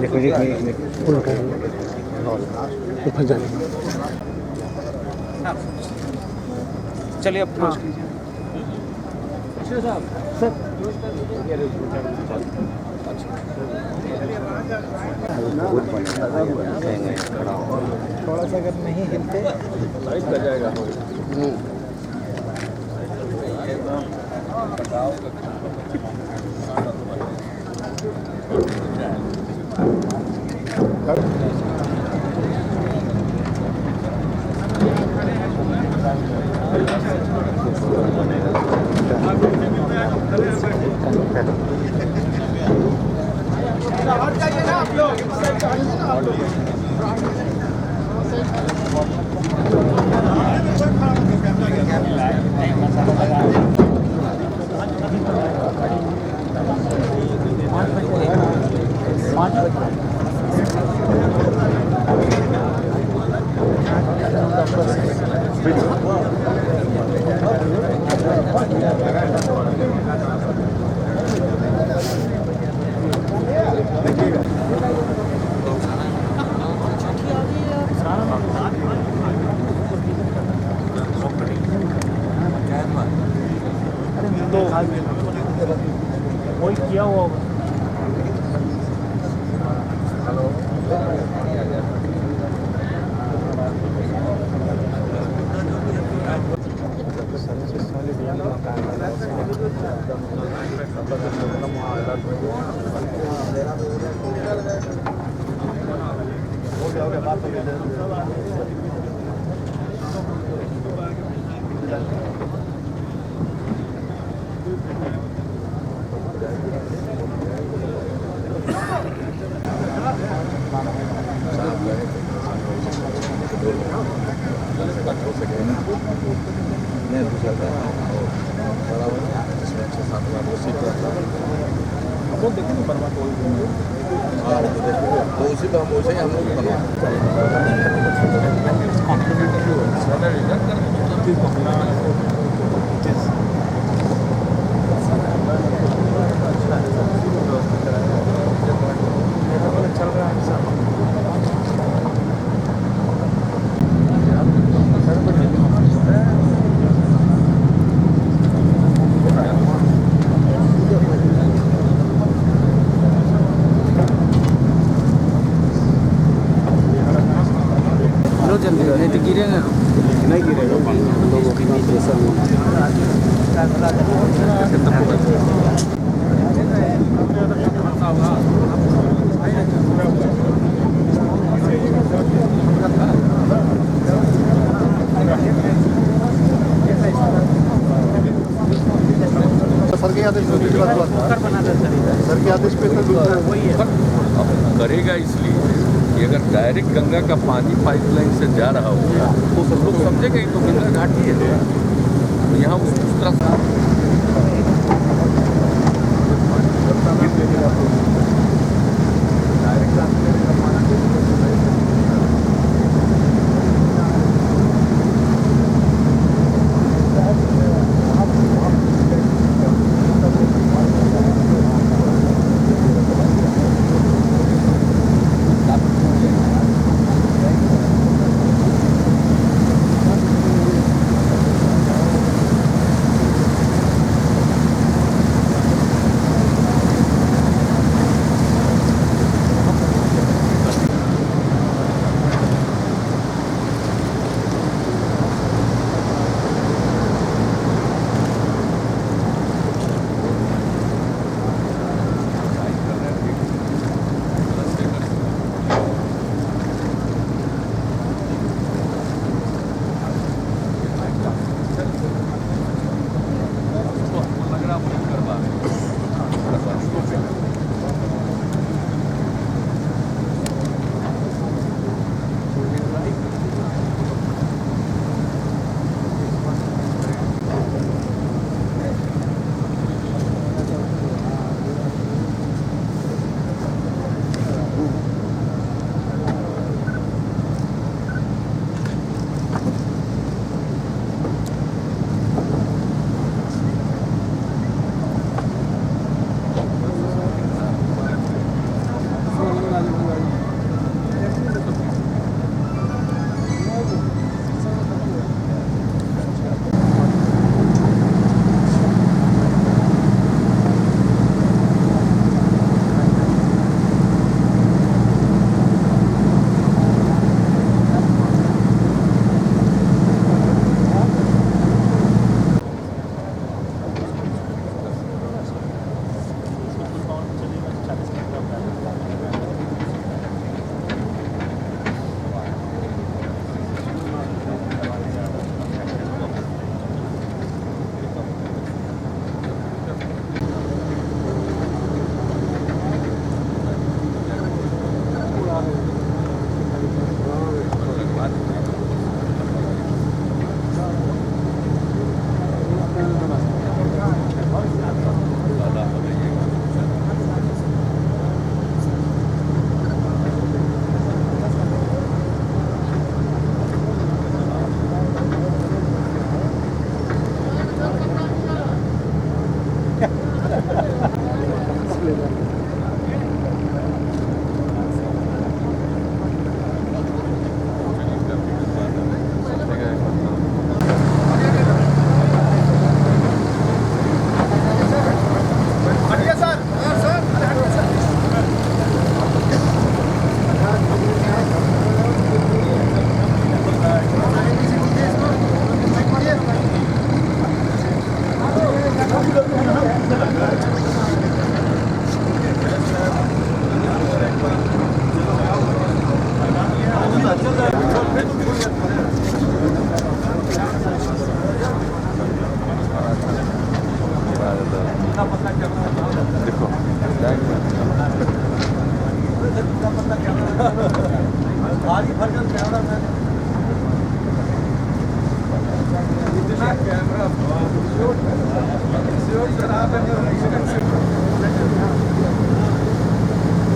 देखो जी चलिए अब क्लोज कीजिए सर। थोड़ा सा अगर नहीं हिलते कर जाएगा। हट जाइए ना आप लोग। कोई किया हुआ होगा। तो उसी तो हम वैसे ही हम लोग जल्दी नहीं तो गिरेगा। नहीं गिरेगा लोगों के नीचे सब। सर के आदेश सर के आदेश पे वही है करेगा। इसलिए कि अगर डायरेक्ट गंगा का पानी पाइपलाइन से जा रहा होगा तो सब लोग समझेंगे तो गंगा घाट ही है। तो यहाँ उस तरह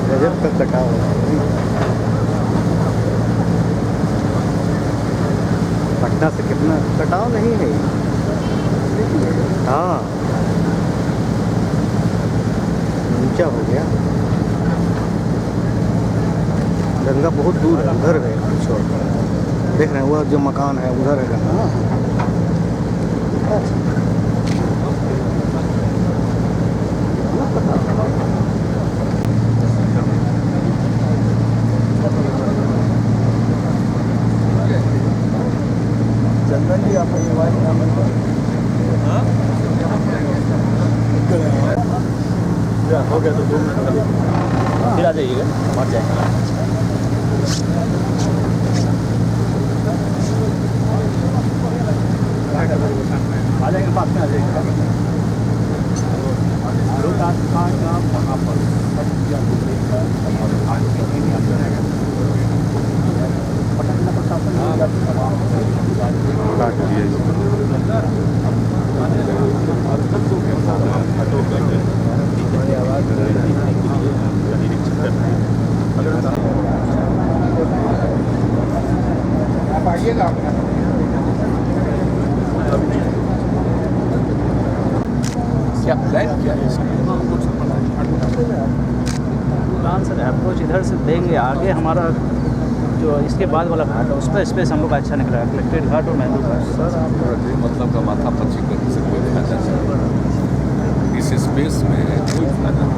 गजब का कटाव है। पटना से कितना कटाव नहीं है। हाँ ऊंचा हो गया। गंगा बहुत दूर है, उधर है कुछ और। देख रहे हैं वो जो मकान है उधर है गंगा। चंदन जी आप हो गया तो 2 मिनट फिर आ जाइएगा, पहुँच जाएंगे। आ जाएंगे, पास में आ जाएंगे। वहाँ पर आप आइएगा। क्या प्लान क्या है इसका? प्लान सर अप्रोच इधर से देंगे, आगे हमारा जो इसके बाद वाला घाट है उस पर स्पेस हम लोग का अच्छा निकला है, कलेक्ट्रेट घाट और महदूद घाट। सर मतलब का माथा पच्ची करने से कोई फायदा नहीं। इस स्पेस में कोई फायदा नहीं।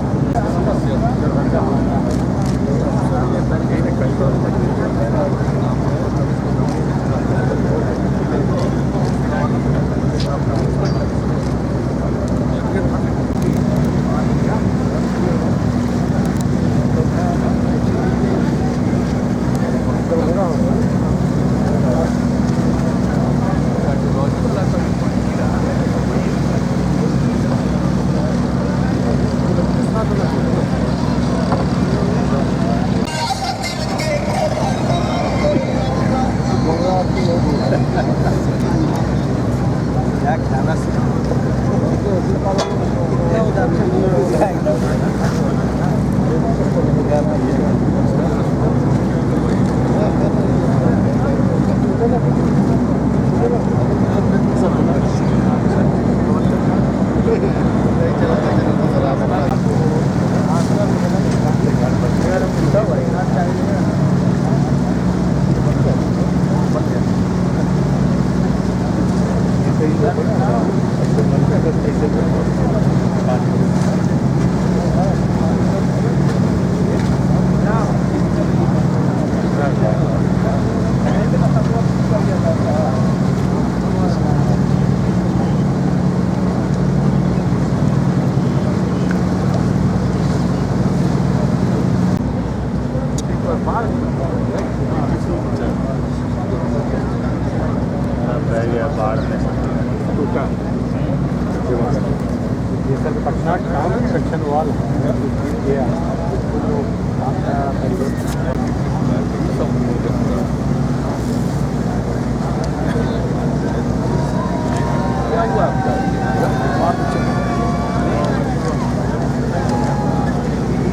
पटना टाउन सेक्शन वॉल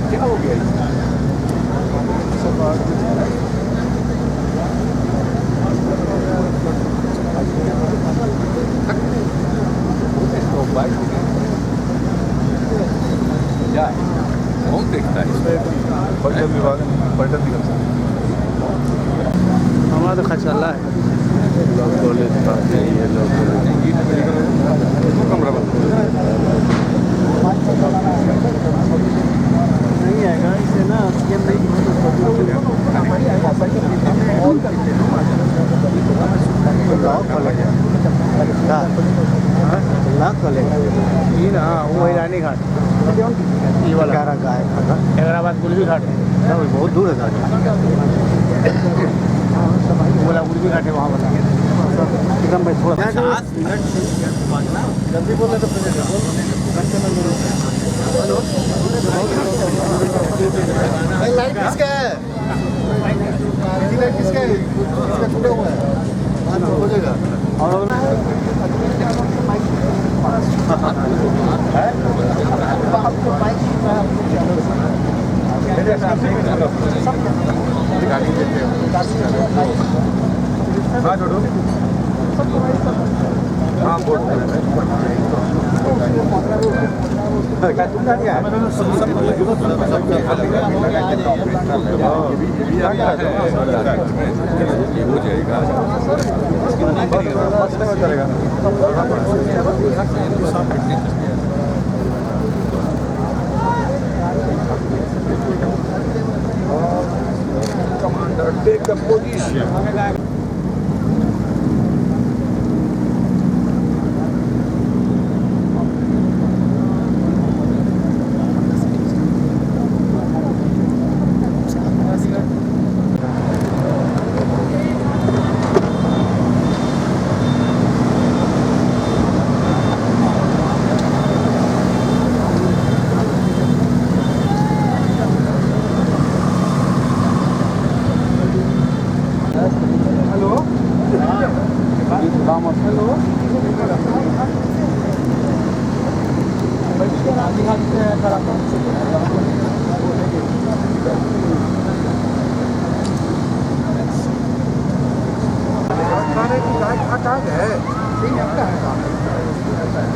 क्या हो गया क्या कौन देखता है इसमें? पर्यटन विभाग पर्यटन निगम से हमारा तो खचाला है। कॉलेज ये लोग कमरा नहीं आएगा इसे ना सीएम नहीं वो ईरानी घाट ये वाला हैदराबाद गुलबी घाट बहुत दूर है बोला गुलबी घाट है वहाँ वाला एकदम भाई थोड़ा जल्दी बोले तो लाइट किसका है? लाइट किसका है? इसका छूटा हुआ है हो जाएगा। और ये हो जाएगा। Commander, take the position.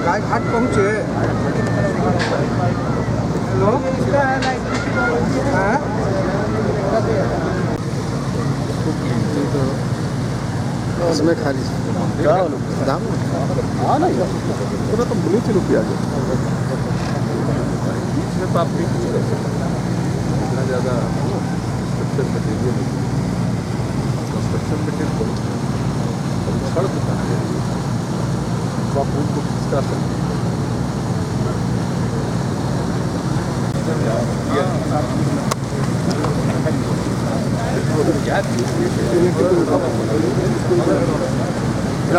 गाय घाट पहुँचे। हेलो इसमें खाली दाम हाँ नहीं पूरा तो बोली थी रुपया जो इसमें तो आप भी इतना ज़्यादा स्ट्रक्चर मटेरियल कंस्ट्रक्शन मटेरियल छड़ दुकान है तो आप उनको खिंचता सकते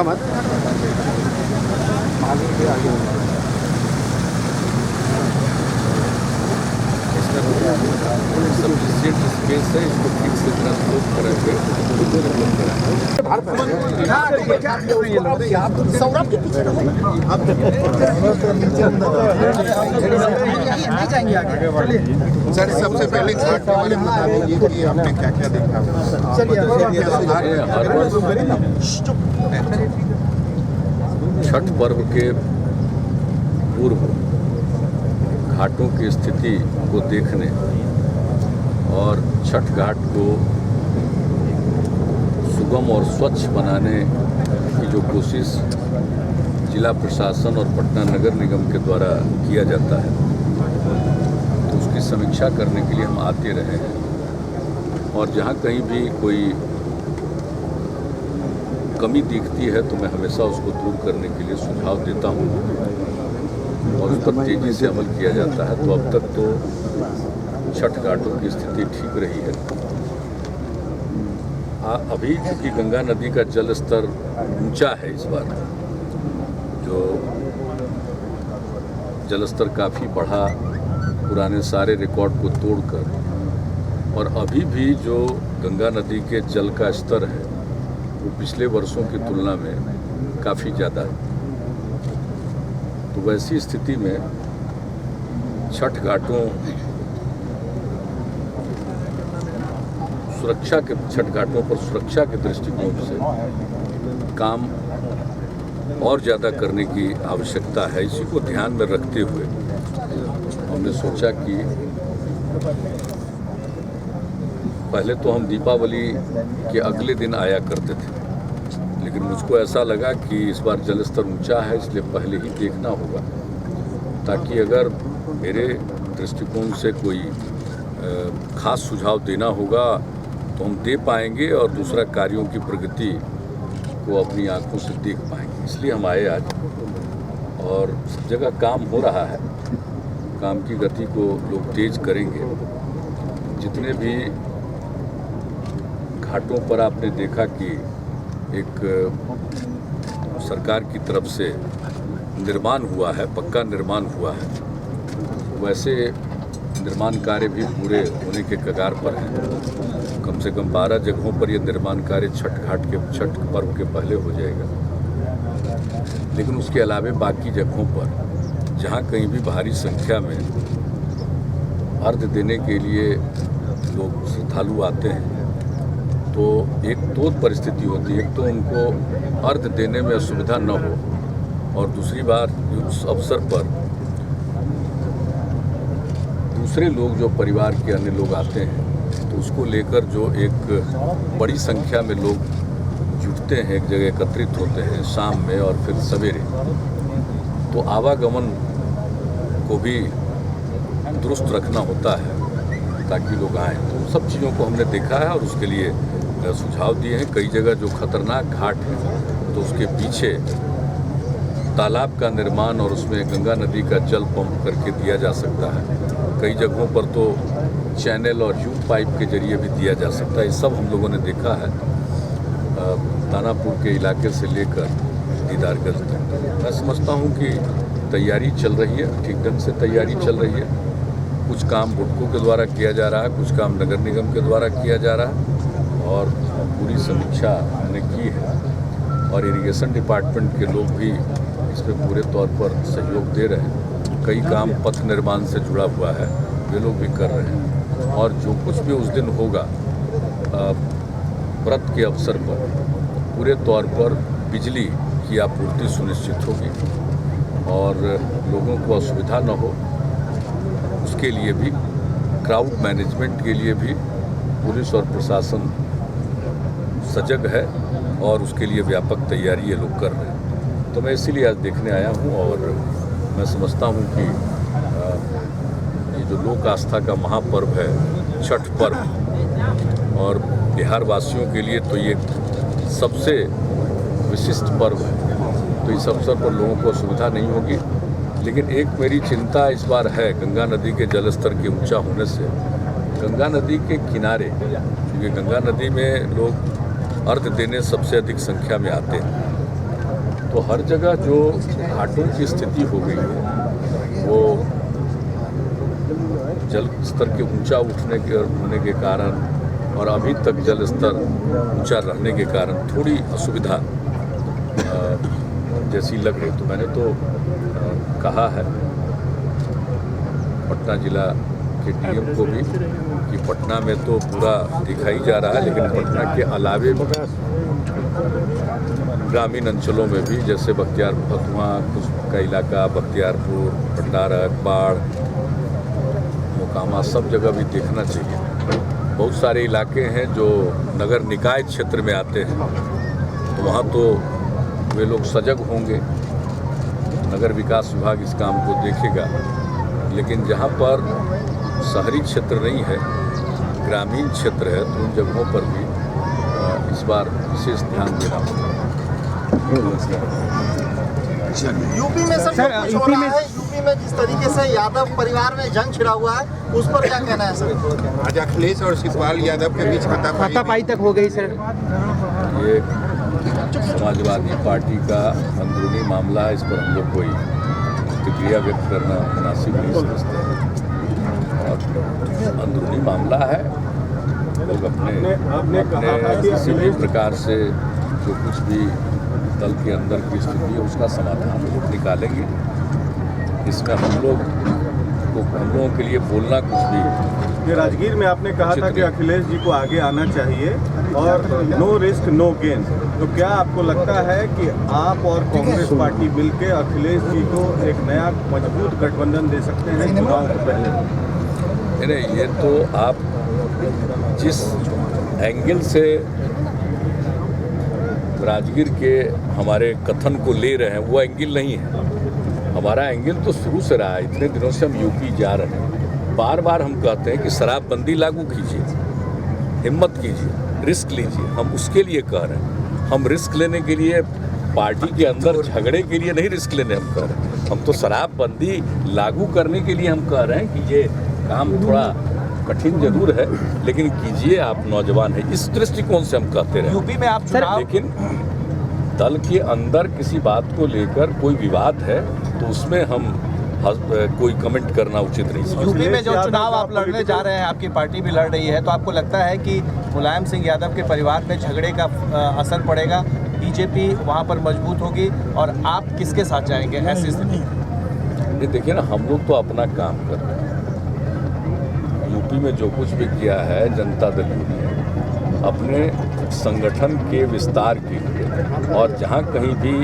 मत सफिशिएंट स्पेस है इसको ठीक से ट्रांसपोर्ट करेंगे सर सबसे पहले घाट के बारे में बता दीजिए कि आपने क्या क्या देखा। छठ पर्व के पूर्व घाटों की स्थिति को देखने और छठ घाट को सुगम और स्वच्छ बनाने की जो कोशिश जिला प्रशासन और पटना नगर निगम के द्वारा किया जाता है तो उसकी समीक्षा करने के लिए हम आते रहे हैं और जहाँ कहीं भी कोई कमी दिखती है तो मैं हमेशा उसको दूर करने के लिए सुझाव देता हूँ और उस पर तेज़ी से अमल किया जाता है। तो अब तक तो छठ घाटों की स्थिति ठीक रही है। अभी चूँकि गंगा नदी का जल स्तर ऊंचा है इस बार जो जल स्तर काफ़ी बढ़ा पुराने सारे रिकॉर्ड को तोड़कर और अभी भी जो गंगा नदी के जल का स्तर है वो पिछले वर्षों की तुलना में काफ़ी ज़्यादा है। तो वैसी स्थिति में छठ घाटों पर सुरक्षा के दृष्टिकोण से काम और ज़्यादा करने की आवश्यकता है। इसी को ध्यान में रखते हुए हमने सोचा कि पहले तो हम दीपावली के अगले दिन आया करते थे लेकिन मुझको ऐसा लगा कि इस बार जल स्तर ऊंचा है इसलिए पहले ही देखना होगा ताकि अगर मेरे दृष्टिकोण से कोई खास सुझाव देना होगा तो हम दे पाएंगे और दूसरा कार्यों की प्रगति को अपनी आंखों से देख पाएंगे। इसलिए हम आए आज और सब जगह काम हो रहा है। काम की गति को लोग तेज करेंगे। जितने भी घाटों पर आपने देखा कि एक सरकार की तरफ से निर्माण हुआ है, पक्का निर्माण हुआ है, वैसे निर्माण कार्य भी पूरे होने के कगार पर हैं। कम से कम 12 जगहों पर यह निर्माण कार्य छठ पर्व के पहले हो जाएगा। लेकिन उसके अलावे बाकी जगहों पर जहाँ कहीं भी भारी संख्या में अर्घ देने के लिए लोग श्रद्धालु आते हैं तो एक दो परिस्थिति होती है। एक तो उनको अर्घ देने में असुविधा न हो और दूसरी बात उस अवसर पर दूसरे लोग जो परिवार के अन्य लोग आते हैं तो उसको लेकर जो एक बड़ी संख्या में लोग जुटते हैं, एक जगह एकत्रित होते हैं शाम में और फिर सवेरे, तो आवागमन को भी दुरुस्त रखना होता है ताकि लोग आएँ। तो सब चीज़ों को हमने देखा है और उसके लिए सुझाव दिए हैं। कई जगह जो खतरनाक घाट है तो उसके पीछे तालाब का निर्माण और उसमें गंगा नदी का जल पंप करके दिया जा सकता है। कई जगहों पर तो चैनल और यू पाइप के जरिए भी दिया जा सकता है। ये सब हम लोगों ने देखा है दानापुर के इलाके से लेकर दीदारगंज तक। मैं समझता हूँ कि तैयारी चल रही है, ठीक ढंग से तैयारी चल रही है। कुछ काम बुडको के द्वारा किया जा रहा है, कुछ काम नगर निगम के द्वारा किया जा रहा है और पूरी समीक्षा हमने की है और इरिगेशन डिपार्टमेंट के लोग भी इसमें पूरे तौर पर सहयोग दे रहे हैं। कई काम पथ निर्माण से जुड़ा हुआ है, वे लोग भी कर रहे हैं और जो कुछ भी उस दिन होगा व्रत के अवसर पर पूरे तौर पर बिजली की आपूर्ति सुनिश्चित होगी और लोगों को असुविधा न हो उसके लिए भी, क्राउड मैनेजमेंट के लिए भी पुलिस और प्रशासन सजग है और उसके लिए व्यापक तैयारी ये लोग कर रहे हैं। तो मैं इसीलिए आज देखने आया हूँ और मैं समझता हूँ कि ये जो लोक आस्था का महापर्व है छठ पर्व और बिहार वासियों के लिए तो ये सबसे विशिष्ट पर्व है, तो इस अवसर पर लोगों को असुविधा नहीं होगी। लेकिन एक मेरी चिंता इस बार है गंगा नदी के जलस्तर के ऊंचा होने से। गंगा नदी के किनारे, क्योंकि गंगा नदी में लोग अर्घ देने सबसे अधिक संख्या में आते हैं, तो हर जगह जो घाटों की स्थिति हो गई है वो जल स्तर के ऊंचा उठने के होने के कारण और अभी तक जल स्तर ऊंचा रहने के कारण थोड़ी असुविधा जैसी लग रही। तो मैंने तो कहा है पटना जिला के डीएम को भी कि पटना में तो पूरा दिखाई जा रहा है, लेकिन पटना के अलावे ग्रामीण अंचलों में भी जैसे बख्तियारपुर, कुछ का इलाका, बख्तियारपुर, भंडारक, बाढ़, मोकामा, सब जगह भी देखना चाहिए। बहुत सारे इलाके हैं जो नगर निकाय क्षेत्र में आते हैं तो वहाँ तो वे लोग सजग होंगे, नगर विकास विभाग इस काम को देखेगा। लेकिन जहाँ पर शहरी क्षेत्र नहीं है, ग्रामीण क्षेत्र है, तो उन जगहों पर भी इस बार विशेष ध्यान देना होगा। यूपी में सर यूपी में जिस तरीके से यादव परिवार में जंग छिड़ा हुआ है उस पर क्या कहना है सर? आज अखिलेश और शिवपाल यादव के बीच हाथापाई तक हो गई सर। ये समाजवादी पार्टी का अंदरूनी मामला है, इस पर हम लोग कोई प्रतिक्रिया व्यक्त करना मुनासिब नहीं समझते हैं और अंदरूनी मामला है। लोग अपने किसी भी प्रकार से जो कुछ भी दल के अंदर की स्थिति है उसका समाधान लोग निकालेंगे। इसमें हम लोगों के लिए बोलना कुछ भी। ये राजगीर में आपने कहा था कि अखिलेश जी को आगे आना चाहिए और नो रिस्क नो गेन, तो क्या आपको लगता है कि आप और कांग्रेस पार्टी मिलकर अखिलेश जी को एक नया मजबूत गठबंधन दे सकते हैं चुनाव से पहले? नहीं, ये तो आप जिस एंगल से राजगीर के हमारे कथन को ले रहे हैं वो एंगल नहीं है। हमारा एंगल तो शुरू से रहा है, इतने दिनों से हम यूपी जा रहे हैं। बार बार हम कहते हैं कि शराबबंदी लागू कीजिए, हिम्मत कीजिए, रिस्क लीजिए। हम उसके लिए कह रहे हैं। हम रिस्क लेने के लिए, पार्टी के अंदर झगड़े के लिए नहीं रिस्क लेने हम कह रहे हैं। हम तो शराबबंदी लागू करने के लिए हम कह रहे हैं कि ये काम थोड़ा कठिन जरूर है, लेकिन कीजिए, आप नौजवान हैं। इस दृष्टिकोण से हम कहते रहे। यूपी में आप चुनाव, लेकिन दल के अंदर किसी बात को लेकर कोई विवाद है तो उसमें हम कोई कमेंट करना उचित नहीं। यूपी में जो चुनाव आप लड़ने जा रहे हैं, आपकी पार्टी भी लड़ रही है, तो आपको लगता है कि मुलायम सिंह यादव के परिवार में झगड़े का असर पड़ेगा? बीजेपी वहाँ पर मजबूत होगी और आप किसके साथ जाएंगे ऐसी स्थिति? ये देखिए ना, हम लोग तो अपना काम कर रहे हैं। यूपी में जो कुछ भी किया है जनता दल यूनाइटेड ने अपने संगठन के विस्तार के लिए, और जहाँ कहीं भी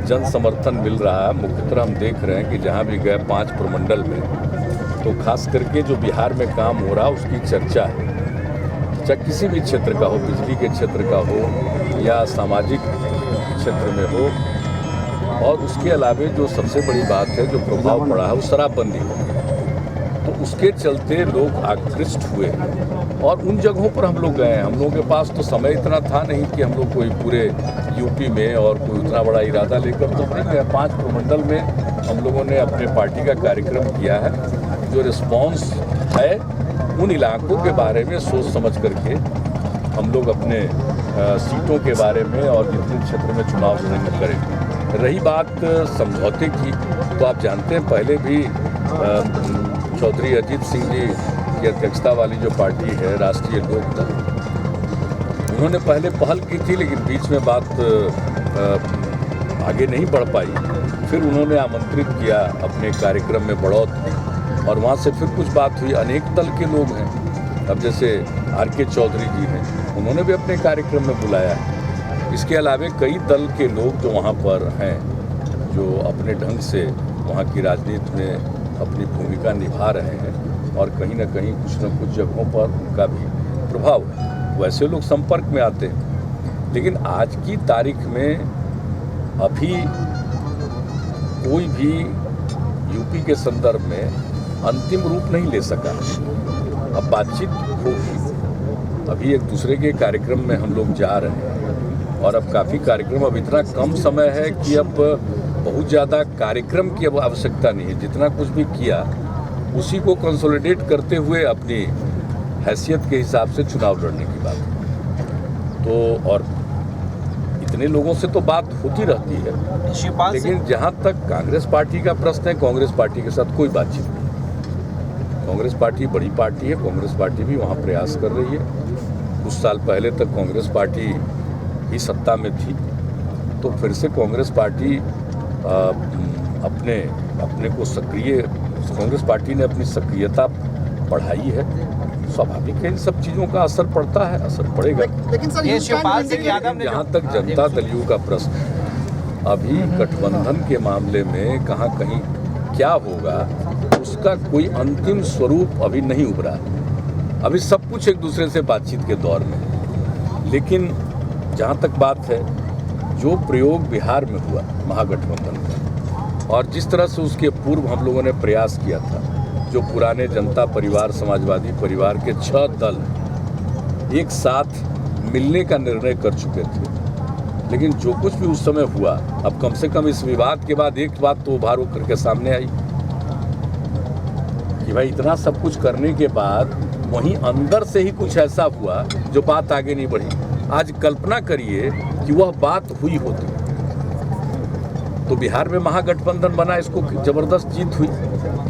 जन समर्थन मिल रहा है, मुख्यतः हम देख रहे हैं कि जहाँ भी गए 5 प्रमंडल में, तो खास करके जो बिहार में काम हो रहा है उसकी चर्चा है। चाहे किसी भी क्षेत्र का हो, बिजली के क्षेत्र का हो या सामाजिक क्षेत्र में हो, और उसके अलावे जो सबसे बड़ी बात है जो प्रभाव पड़ा है वो शराबबंदी हो, तो उसके चलते लोग आकृष्ट हुए और उन जगहों पर हम लोग गए। हम लोगों के पास तो समय इतना था नहीं कि हम लोग कोई पूरे यूपी में और कोई उतना बड़ा इरादा लेकर तो नहीं गए। 5 प्रमंडल में हम लोगों ने अपने पार्टी का कार्यक्रम किया है। जो रिस्पॉन्स है उन इलाकों के बारे में सोच समझ करके हम लोग अपने सीटों के बारे में और जितने क्षेत्र में चुनाव करेंगे। रही बात समझौते की, तो आप जानते हैं पहले भी चौधरी अजीत सिंह जी की अध्यक्षता वाली जो पार्टी है राष्ट्रीय लोकदल, उन्होंने पहले पहल की थी, लेकिन बीच में बात आगे नहीं बढ़ पाई। फिर उन्होंने आमंत्रित किया अपने कार्यक्रम में बढ़ोतरी, और वहाँ से फिर कुछ बात हुई। अनेक दल के लोग हैं, अब जैसे RK चौधरी जी हैं, उन्होंने भी अपने कार्यक्रम में बुलाया है। इसके अलावे कई दल के लोग जो वहाँ पर हैं, जो अपने ढंग से वहाँ की राजनीति में अपनी भूमिका निभा रहे हैं, और कहीं ना कहीं कुछ न कुछ जगहों पर उनका भी प्रभाव है। वैसे लोग संपर्क में आते हैं, लेकिन आज की तारीख में अभी कोई भी यूपी के संदर्भ में अंतिम रूप नहीं ले सका। अब बातचीत होगी, अभी एक दूसरे के कार्यक्रम में हम लोग जा रहे हैं, और अब काफ़ी कार्यक्रम, अब इतना कम समय है कि अब बहुत ज़्यादा कार्यक्रम की अब आवश्यकता नहीं है। जितना कुछ भी किया उसी को कंसोलिडेट करते हुए अपनी हैसियत के हिसाब से चुनाव लड़ने की बात है। तो और इतने लोगों से तो बात होती रहती है, लेकिन जहाँ तक कांग्रेस पार्टी का प्रश्न है, कांग्रेस पार्टी के साथ कोई बातचीत नहीं। कांग्रेस पार्टी बड़ी पार्टी है, कांग्रेस पार्टी भी वहाँ प्रयास कर रही है। कुछ साल पहले तक कांग्रेस पार्टी ही सत्ता में थी, तो फिर से कांग्रेस पार्टी अपने को सक्रिय, कांग्रेस पार्टी ने अपनी सक्रियता बढ़ाई है। स्वाभाविक है, इन सब चीज़ों का असर पड़ता है, असर पड़ेगा। लेकिन सर जहाँ तक जनता दल यू का प्रश्न, अभी गठबंधन के मामले में कहाँ कहीं क्या होगा उसका कोई अंतिम स्वरूप अभी नहीं उभरा। अभी सब कुछ एक दूसरे से बातचीत के दौर में। लेकिन जहाँ तक बात है, जो प्रयोग बिहार में हुआ महागठबंधन का, और जिस तरह से उसके पूर्व हम लोगों ने प्रयास किया था, जो पुराने जनता परिवार, समाजवादी परिवार के 6 दल एक साथ मिलने का निर्णय कर चुके थे, लेकिन जो कुछ भी उस समय हुआ, अब कम से कम इस विवाद के बाद एक बात तो उभार होकर के सामने आई कि भाई इतना सब कुछ करने के बाद वहीं अंदर से ही कुछ ऐसा हुआ जो बात आगे नहीं बढ़ी। आज कल्पना करिए कि वह बात हुई होती तो बिहार में महागठबंधन बना, इसको जबरदस्त जीत हुई,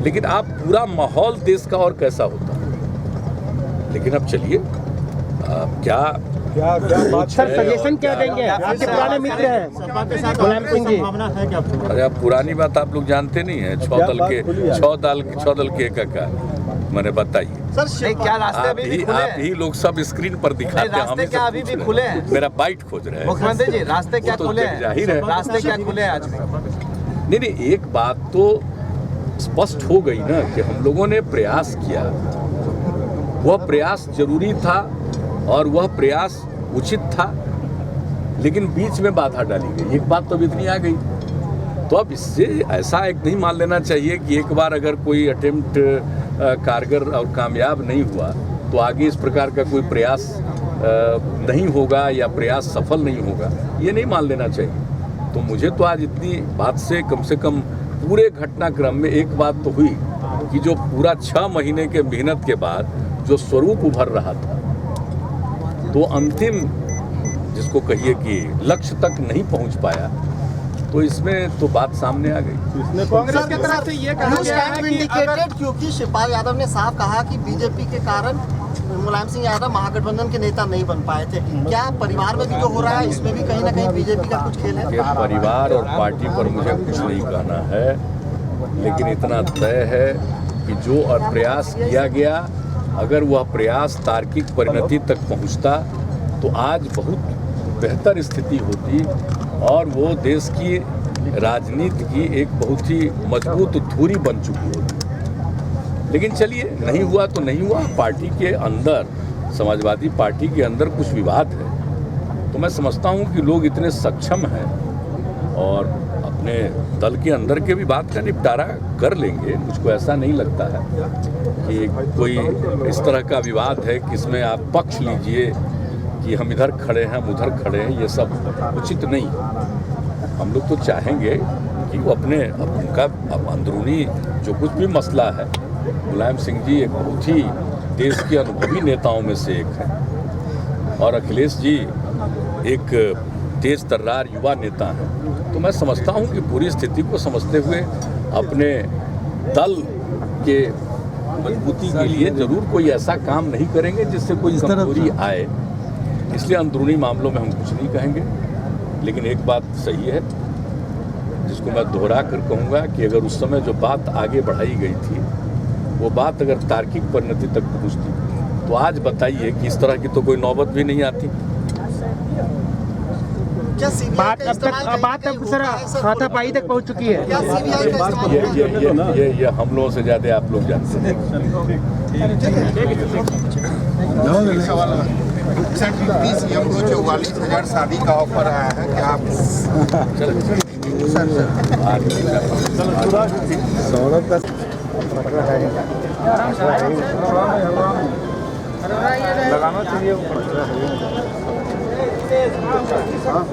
लेकिन आप पूरा माहौल देश का और कैसा होता। लेकिन अब चलिए, क्या सर सजेशन क्या देंगे? आपके पुराने मित्र हैं मुलायम सिंह जी। अरे अब पुरानी बात आप लोग जानते नहीं है। 6 दल के एक मैंने बताइए सर, क्या रास्ते अभी भी खुले हैं? आप ही लोग सब स्क्रीन पर दिखाते हैं, रास्ते क्या अभी भी खुले हैं? मेरा बाइट खोज रहे हैं मुख्यमंत्री जी, रास्ते क्या तो खुले हैं? जाहिर है, रास्ते क्या खुले हैं आज भी? नहीं, एक बात तो स्पष्ट हो गई ना कि हम लोगों ने प्रयास किया, वह प्रयास जरूरी था और वह प्रयास उचित था, लेकिन बीच में बाधा डाली गई। एक बात तो अभी इतनी आ गई, तो अब इससे ऐसा एक नहीं मान लेना चाहिए कि एक बार अगर कोई अटेम्प्ट कारगर और कामयाब नहीं हुआ तो आगे इस प्रकार का कोई प्रयास नहीं होगा या प्रयास सफल नहीं होगा, ये नहीं मान लेना चाहिए। तो मुझे तो आज इतनी बात से कम पूरे घटनाक्रम में एक बात तो हुई कि जो पूरा 6 महीने के मेहनत के बाद जो स्वरूप उभर रहा था, तो अंतिम जिसको कहिए कि लक्ष्य तक नहीं पहुंच पाया, तो इसमें तो बात सामने आ गई। कांग्रेस की तरफ से ये कहा गया है कि क्योंकि शिवपाल यादव ने साफ कहा कि बीजेपी के कारण मुलायम सिंह यादव महागठबंधन के नेता नहीं बन पाए थे, क्या परिवार में भी जो हो रहा है इसमें भी कहीं ना कहीं बीजेपी का कुछ खेल है? कि परिवार और पार्टी पर मुझे कुछ नहीं कहना है, लेकिन इतना तय है कि जो प्रयास किया गया, अगर वह प्रयास तार्किक परिणति तक पहुंचता तो आज बहुत बेहतर स्थिति होती और वो देश की राजनीति की एक बहुत ही मजबूत धुरी बन चुकी होती। लेकिन चलिए, नहीं हुआ तो नहीं हुआ। पार्टी के अंदर, समाजवादी पार्टी के अंदर कुछ विवाद है, तो मैं समझता हूँ कि लोग इतने सक्षम हैं और अपने दल के अंदर के विवाद का निपटारा कर लेंगे। मुझको ऐसा नहीं लगता है कि कोई इस तरह का विवाद है कि इसमें आप पक्ष लीजिए कि हम इधर खड़े हैं, हम उधर खड़े हैं, ये सब उचित नहीं। हम लोग तो चाहेंगे कि वो उनका अंदरूनी जो कुछ भी मसला है, मुलायम सिंह जी एक बहुत ही देश के अनुभवी नेताओं में से एक हैं और अखिलेश जी एक तेज तर्रार युवा नेता हैं। तो मैं समझता हूं कि पूरी स्थिति को समझते हुए अपने दल के मजबूती के लिए जरूर कोई ऐसा काम नहीं करेंगे जिससे कोई कमजोरी आए। इसलिए अंदरूनी मामलों में हम कुछ नहीं कहेंगे। लेकिन एक बात सही है जिसको मैं दोहरा कर कहूँगा कि अगर उस समय जो बात आगे बढ़ाई गई थी वो बात अगर तार्किक परिणति तक पहुँचती तो आज बताइए कि इस तरह की तो कोई नौबत भी नहीं आती। क्या सीबीआई का इस्तेमाल बात अब सर हाथापाई तक पहुंच चुकी है। क्या सीबीआई का इस्तेमाल ये हम लोगों से ज़्यादा आप लोग जानते हैं। सर, डिप्टी सीएम को 44,000 शादी का ऑफर आया है, क्या आप सौरभ का लगाना चाहिए। हाँ।